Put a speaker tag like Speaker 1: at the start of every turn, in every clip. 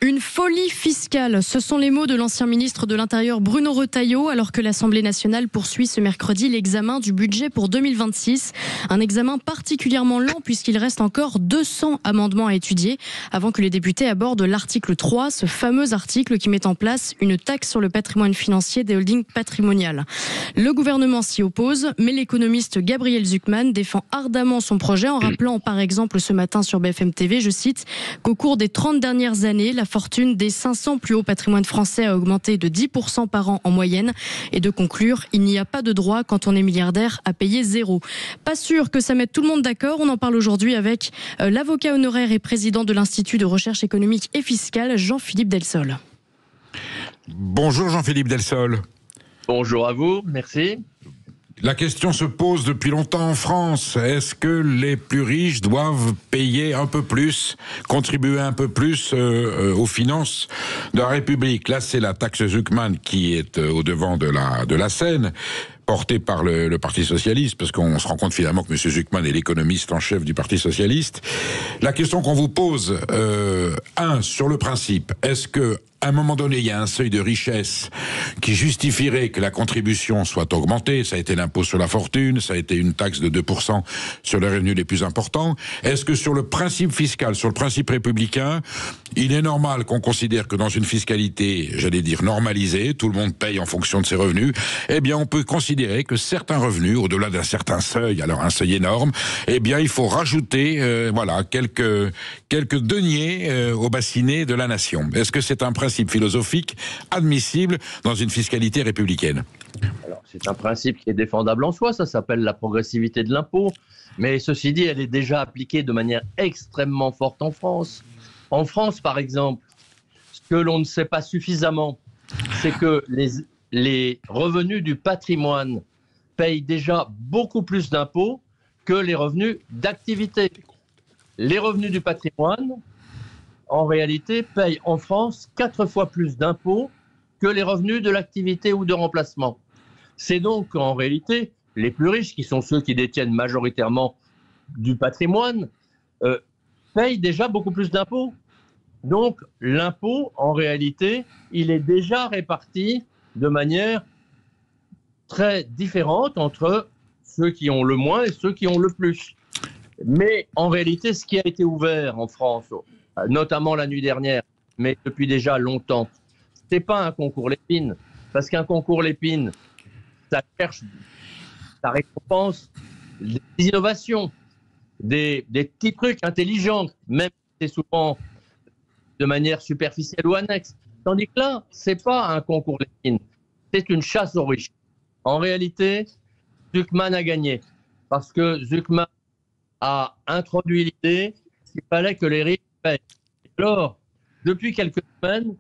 Speaker 1: Une folie fiscale, ce sont les mots de l'ancien ministre de l'Intérieur Bruno Retailleau, alors que l'Assemblée nationale poursuit ce mercredi l'examen du budget pour 2026. Un examen particulièrement lent puisqu'il reste encore 200 amendements à étudier avant que les députés abordent l'article 3, ce fameux article qui met en place une taxe sur le patrimoine financier des holdings patrimoniales. Le gouvernement s'y oppose, mais l'économiste Gabriel Zucman défend ardemment son projet en rappelant par exemple ce matin sur BFM TV, je cite, qu'au cours des 30 dernières années, la fortune des 500 plus hauts patrimoines français a augmenté de 10% par an en moyenne. Et de conclure, il n'y a pas de droit quand on est milliardaire à payer zéro. Pas sûr que ça mette tout le monde d'accord. On en parle aujourd'hui avec l'avocat honoraire et président de l'Institut de recherche économique et fiscale, Jean-Philippe Delsol.
Speaker 2: Bonjour Jean-Philippe Delsol.
Speaker 3: Bonjour à vous, merci.
Speaker 2: La question se pose depuis longtemps en France. Est-ce que les plus riches doivent payer un peu plus, contribuer un peu plus aux finances de la République? Là, c'est la taxe Zucman qui est au devant de la scène, portée par le Parti Socialiste, parce qu'on se rend compte finalement que M. Zucman est l'économiste en chef du Parti Socialiste. La question qu'on vous pose, sur le principe, est-ce que à un moment donné, il y a un seuil de richesse qui justifierait que la contribution soit augmentée? Ça a été l'impôt sur la fortune, ça a été une taxe de 2% sur les revenus les plus importants. Est-ce que sur le principe fiscal, sur le principe républicain, il est normal qu'on considère que dans une fiscalité, j'allais dire normalisée, tout le monde paye en fonction de ses revenus, eh bien on peut considérer que certains revenus, au-delà d'un certain seuil, alors un seuil énorme, eh bien il faut rajouter quelques deniers au bassinet de la nation. Est-ce que c'est un principe philosophique admissible dans une fiscalité républicaine?
Speaker 3: Alors, c'est un principe qui est défendable en soi, ça s'appelle la progressivité de l'impôt, mais ceci dit, elle est déjà appliquée de manière extrêmement forte en France. En France, par exemple, ce que l'on ne sait pas suffisamment, c'est que les revenus du patrimoine payent déjà beaucoup plus d'impôts que les revenus d'activité. Les revenus du patrimoine, en réalité, payent en France 4 fois plus d'impôts que les revenus de l'activité ou de remplacement. C'est donc en réalité les plus riches, qui sont ceux qui détiennent majoritairement du patrimoine, payent déjà beaucoup plus d'impôts. Donc l'impôt, en réalité, il est déjà réparti de manière très différente entre ceux qui ont le moins et ceux qui ont le plus. Mais en réalité, ce qui a été ouvert en France, notamment la nuit dernière, mais depuis déjà longtemps, c'est pas un concours Lépine, parce qu'un concours Lépine, ça cherche, ça récompense des innovations, des petits trucs intelligents, même si c'est souvent de manière superficielle ou annexe. Tandis que là, c'est pas un concours Lépine, c'est une chasse aux riches. En réalité, Zucman a gagné, parce que Zucman a introduit l'idée qu'il fallait que les riches payent. Alors, depuis quelques semaines,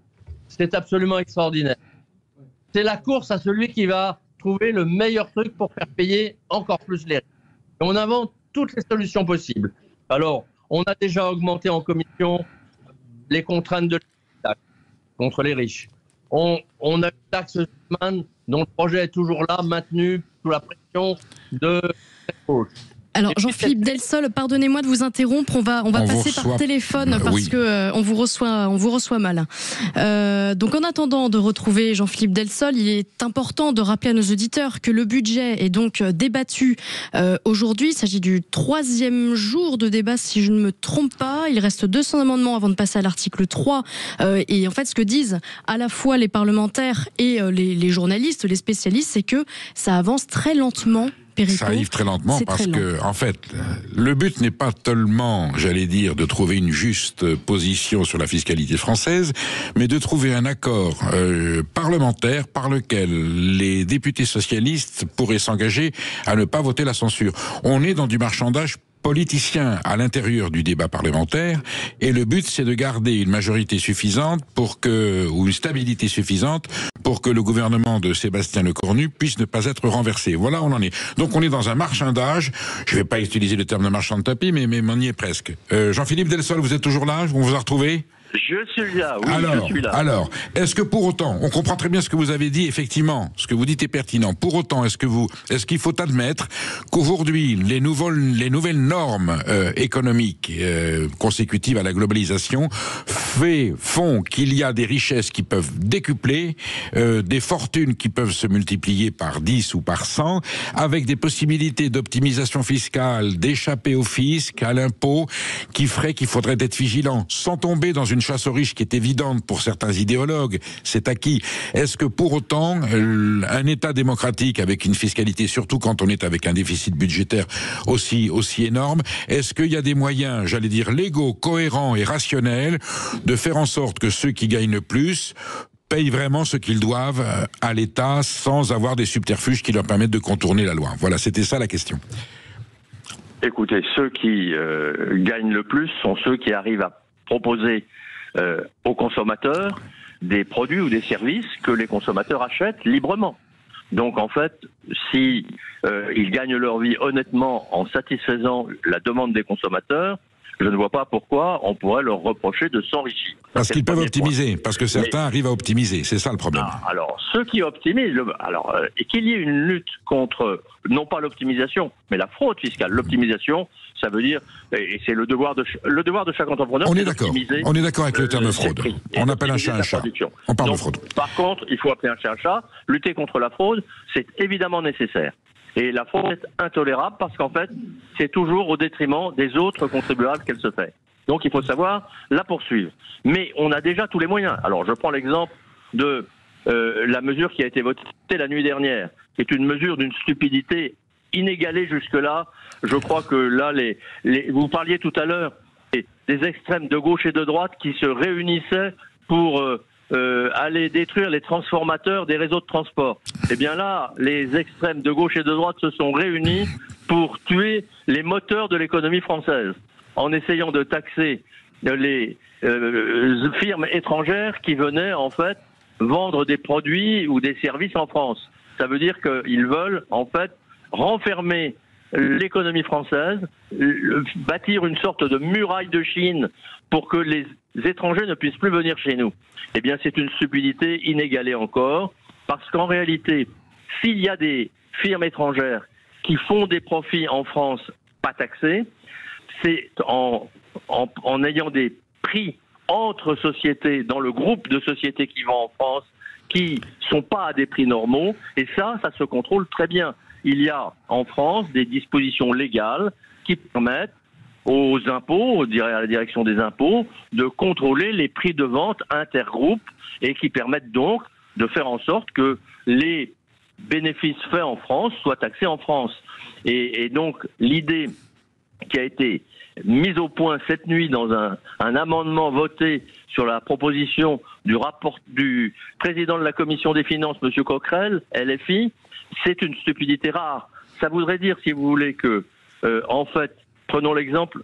Speaker 3: c'est absolument extraordinaire. C'est la course à celui qui va trouver le meilleur truc pour faire payer encore plus les riches. Et on invente toutes les solutions possibles. Alors, on a déjà augmenté en commission les contraintes de l'État contre les riches. On a une taxe Zucman dont le projet est toujours là, maintenu sous la pression de la gauche.
Speaker 1: Alors Jean-Philippe Delsol, pardonnez-moi de vous interrompre, on va passer par téléphone parce que on vous reçoit mal. Donc en attendant de retrouver Jean-Philippe Delsol, il est important de rappeler à nos auditeurs que le budget est donc débattu aujourd'hui. Il s'agit du 3e jour de débat si je ne me trompe pas. Il reste 200 amendements avant de passer à l'article 3. Et en fait ce que disent à la fois les parlementaires et les journalistes, les spécialistes, c'est que ça avance très lentement. Ça
Speaker 2: arrive très lentement parce que, en fait, le but n'est pas tellement, j'allais dire, de trouver une juste position sur la fiscalité française, mais de trouver un accord parlementaire par lequel les députés socialistes pourraient s'engager à ne pas voter la censure. On est dans du marchandage politicien à l'intérieur du débat parlementaire, et le but c'est de garder une majorité suffisante ou une stabilité suffisante pour que le gouvernement de Sébastien Lecornu puisse ne pas être renversé. Voilà, on en est. Donc on est dans un marchandage, je ne vais pas utiliser le terme de marchand de tapis, mais on y est presque. Jean-Philippe Delsol, vous êtes toujours là? On vous a retrouvé?
Speaker 3: Je suis là, oui,
Speaker 2: alors,
Speaker 3: je suis là.
Speaker 2: Alors, est-ce que pour autant, on comprend très bien ce que vous avez dit, effectivement, ce que vous dites est pertinent. Pour autant, est-ce qu'il faut admettre qu'aujourd'hui, les nouvelles normes économiques consécutives à la globalisation font qu'il y a des richesses qui peuvent décupler, des fortunes qui peuvent se multiplier par 10 ou par 100, avec des possibilités d'optimisation fiscale, d'échapper au fisc, à l'impôt, qui ferait qu'il faudrait être vigilant, sans tomber dans une chasse aux riches qui est évidente pour certains idéologues, c'est acquis. Est-ce que pour autant, un État démocratique avec une fiscalité, surtout quand on est avec un déficit budgétaire aussi énorme, est-ce qu'il y a des moyens, j'allais dire légaux, cohérents et rationnels, de faire en sorte que ceux qui gagnent le plus payent vraiment ce qu'ils doivent à l'État sans avoir des subterfuges qui leur permettent de contourner la loi? Voilà, c'était ça la question.
Speaker 3: Écoutez, ceux qui gagnent le plus sont ceux qui arrivent à proposer aux consommateurs des produits ou des services que les consommateurs achètent librement. Donc en fait, si ils gagnent leur vie honnêtement en satisfaisant la demande des consommateurs, je ne vois pas pourquoi on pourrait leur reprocher de s'enrichir.
Speaker 2: Parce qu'ils peuvent optimiser, parce que certains arrivent à optimiser, c'est ça le problème.
Speaker 3: Alors, ceux qui optimisent, et qu'il y ait une lutte contre, non pas l'optimisation, mais la fraude fiscale. L'optimisation, ça veut dire, et c'est le devoir de chaque entrepreneur.
Speaker 2: On est d'accord avec le terme fraude. On appelle un chat un chat. On parle de fraude.
Speaker 3: Par contre, il faut appeler un chat un chat. Lutter contre la fraude, c'est évidemment nécessaire. Et la fraude est intolérable parce qu'en fait, c'est toujours au détriment des autres contribuables qu'elle se fait. Donc il faut savoir la poursuivre. Mais on a déjà tous les moyens. Alors je prends l'exemple de la mesure qui a été votée la nuit dernière, qui est une mesure d'une stupidité inégalée jusque-là. Je crois que là, vous parliez tout à l'heure des extrêmes de gauche et de droite qui se réunissaient pour aller détruire les transformateurs des réseaux de transport. Eh bien là, les extrêmes de gauche et de droite se sont réunis pour tuer les moteurs de l'économie française, en essayant de taxer les firmes étrangères qui venaient en fait vendre des produits ou des services en France. Ça veut dire qu'ils veulent en fait renfermer l'économie française, bâtir une sorte de muraille de Chine pour que les étrangers ne puissent plus venir chez nous. Eh bien, c'est une stupidité inégalée encore, parce qu'en réalité, s'il y a des firmes étrangères qui font des profits en France pas taxés, c'est en ayant des prix entre sociétés, dans le groupe de sociétés qui vont en France, qui sont pas à des prix normaux, et ça se contrôle très bien. Il y a en France des dispositions légales qui permettent aux impôts, à la direction des impôts, de contrôler les prix de vente intergroupes et qui permettent donc de faire en sorte que les bénéfices faits en France soient taxés en France. Et donc l'idée qui a été mise au point cette nuit dans un amendement voté sur la proposition du président de la commission des finances, M. Coquerel, LFI, c'est une stupidité rare. Ça voudrait dire, si vous voulez, que, en fait, prenons l'exemple,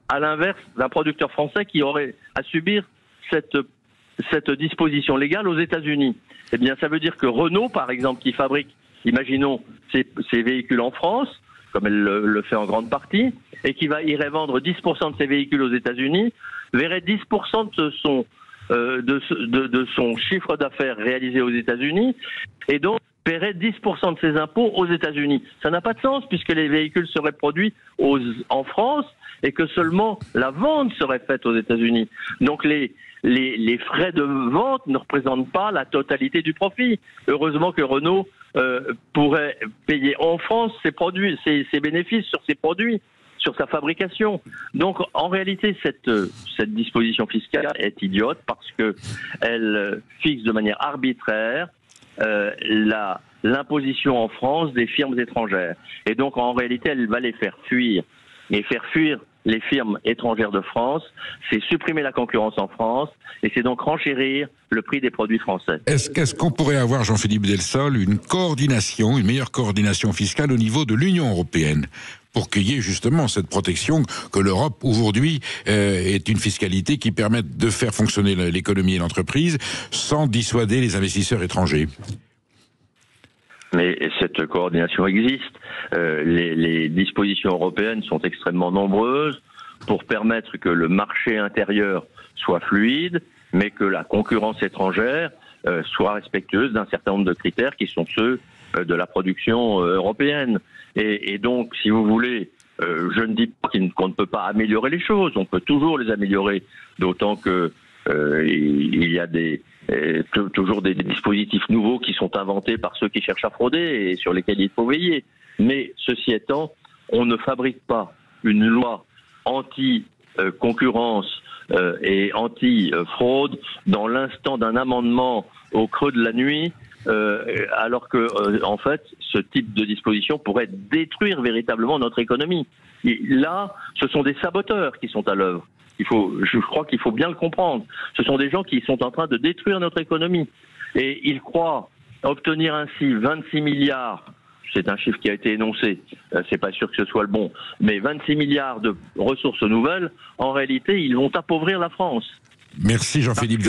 Speaker 3: à l'inverse, d'un producteur français qui aurait à subir cette disposition légale aux États-Unis. Eh bien, ça veut dire que Renault, par exemple, qui fabrique, imaginons, ses véhicules en France, comme elle le fait en grande partie, et qui irait vendre 10% de ses véhicules aux États-Unis, verrait 10% de son chiffre d'affaires réalisé aux États-Unis, et donc paierait 10% de ses impôts aux États-Unis. Ça n'a pas de sens puisque les véhicules seraient produits en France et que seulement la vente serait faite aux États-Unis. Donc les frais de vente ne représentent pas la totalité du profit. Heureusement que Renault pourrait payer en France ses bénéfices sur ses produits, sur sa fabrication. Donc en réalité, cette disposition fiscale est idiote parce que elle fixe de manière arbitraire l'imposition en France des firmes étrangères. Et donc, en réalité, elle va les faire fuir. Et faire fuir les firmes étrangères de France, c'est supprimer la concurrence en France, et c'est donc renchérir le prix des produits français.
Speaker 2: Est-ce qu'on pourrait avoir, Jean-Philippe Delsol, une meilleure coordination fiscale au niveau de l'Union européenne pour qu'il y ait justement cette protection que l'Europe, aujourd'hui, est une fiscalité qui permette de faire fonctionner l'économie et l'entreprise sans dissuader les investisseurs étrangers?
Speaker 3: Mais cette coordination existe. Les dispositions européennes sont extrêmement nombreuses. pour permettre que le marché intérieur soit fluide, mais que la concurrence étrangère soit respectueuse d'un certain nombre de critères qui sont ceux de la production européenne. Et donc, si vous voulez, je ne dis pas qu'on ne peut pas améliorer les choses, on peut toujours les améliorer, d'autant que il y a toujours des dispositifs nouveaux qui sont inventés par ceux qui cherchent à frauder et sur lesquels il faut veiller. Mais ceci étant, on ne fabrique pas une loi anti-concurrence et anti-fraude dans l'instant d'un amendement au creux de la nuit, alors que, en fait, ce type de disposition pourrait détruire véritablement notre économie. Et là, ce sont des saboteurs qui sont à l'œuvre. Je crois qu'il faut bien le comprendre. Ce sont des gens qui sont en train de détruire notre économie. Et ils croient obtenir ainsi 26 milliards, c'est un chiffre qui a été énoncé, c'est pas sûr que ce soit le bon, mais 26 milliards de ressources nouvelles, en réalité, ils vont appauvrir la France.
Speaker 2: Merci Jean-Philippe.